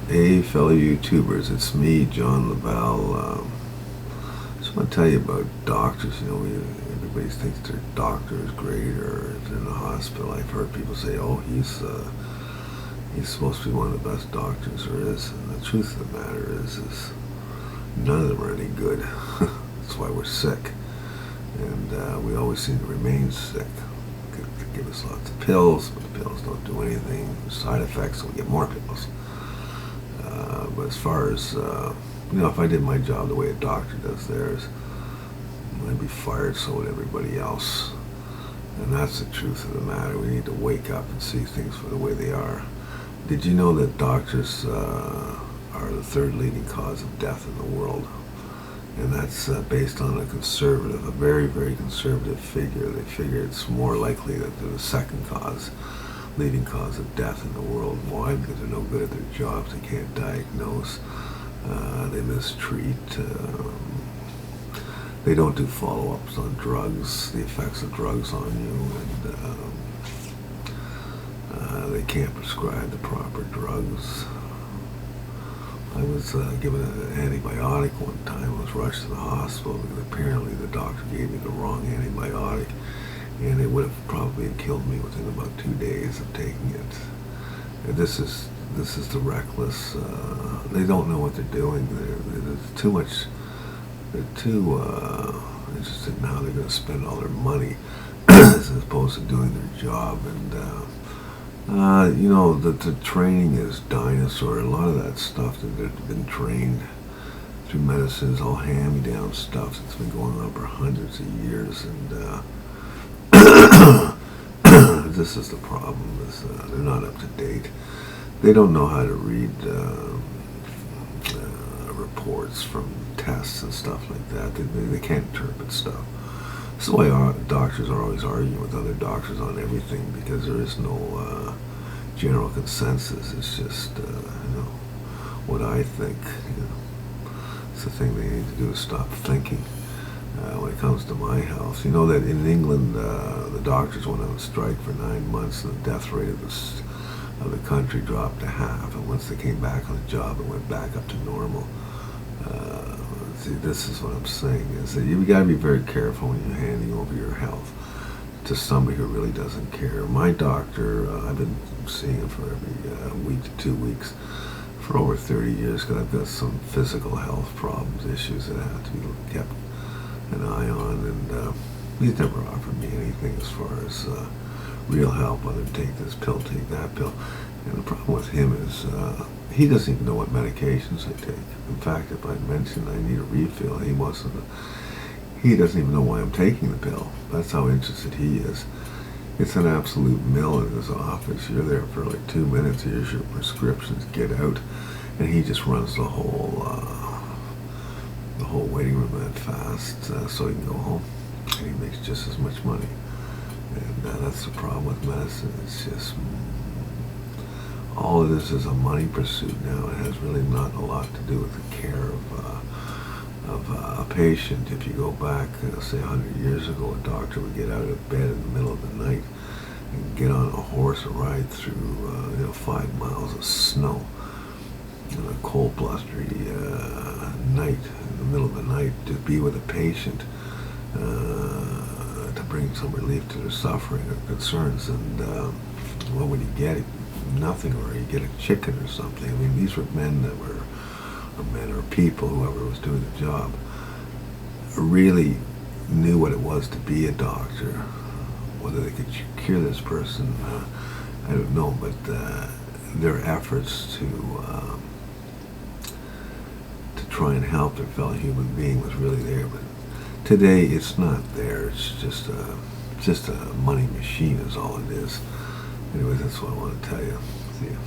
Hey, fellow YouTubers, it's me, John Laval. Just want to tell you about doctors. Everybody thinks their doctor is great, or if they're in the hospital, I've heard people say, "Oh, he's supposed to be one of the best doctors there is." And the truth of the matter is none of them are any good. That's why we're sick, and we always seem to remain sick. They give us lots of pills, but the pills don't do anything. There's side effects, so we get more pills. But as far as, if I did my job the way a doctor does theirs, I'd be fired, so would everybody else. And that's the truth of the matter. We need to wake up and see things for the way they are. Did you know that doctors are the third leading cause of death in the world? And that's based on a very, very conservative figure. They figure it's more likely that they're the second leading cause of death in the world. Why? Because they're no good at their jobs. They can't diagnose. They mistreat. They don't do follow-ups on drugs, the effects of drugs on you, and they can't prescribe the proper drugs. I was given an antibiotic one time. I was rushed to the hospital because apparently the doctor gave me the wrong antibiotic, and it would have probably killed me within about 2 days of taking it. And this is the reckless. They don't know what they're doing. There's too much. They're too interested in how they're going to spend all their money as opposed to doing their job. And the training is dinosaur. A lot of that stuff that they've been trained through medicine is all hand-me-down stuff that's been going on for hundreds of years. And this is the problem, is they're not up to date. They don't know how to read reports from tests and stuff like that. They can't interpret stuff. That's why doctors are always arguing with other doctors on everything, because there is no general consensus. It's just, what I think. It's the thing they need to do, is stop thinking. When it comes to my health, you know that in England the doctors went on strike for 9 months, and the death rate of the country dropped to half. And once they came back on the job, it went back up to normal. See, this is what I'm saying, is that you got to be very careful when you're handing over your health to somebody who really doesn't care. My doctor, I've been seeing him for every week to 2 weeks for over 30 years, because I've got some physical health problems, issues that have to be kept an eye on, and he's never offered me anything as far as real help, whether take this pill, take that pill. And the problem with him is he doesn't even know what medications I take. In fact, if I mention I need a refill, he doesn't even know why I'm taking the pill. That's how interested he is. It's an absolute mill in his office. You're there for like 2 minutes, here's your prescriptions, get out. And he just runs the whole waiting room that fast, so he can go home. And he makes just as much money. And that's the problem with medicine. It's just, all of this is a money pursuit now. It has really not a lot to do with the care of a patient. If you go back, say 100 years ago, a doctor would get out of bed in the middle of the night and get on a horse and ride through 5 miles of snow in a cold, blustery night, in the middle of the night, to be with a patient, to bring some relief to their suffering or concerns. And what would he get? Nothing, or he'd get a chicken or something. I mean, these were men or people, whoever was doing the job, really knew what it was to be a doctor. Whether they could cure this person, I don't know, but their efforts to try and help their fellow human being was really there. But today, it's not there. It's just a money machine is all it is. Anyways, that's what I want to tell you. See you.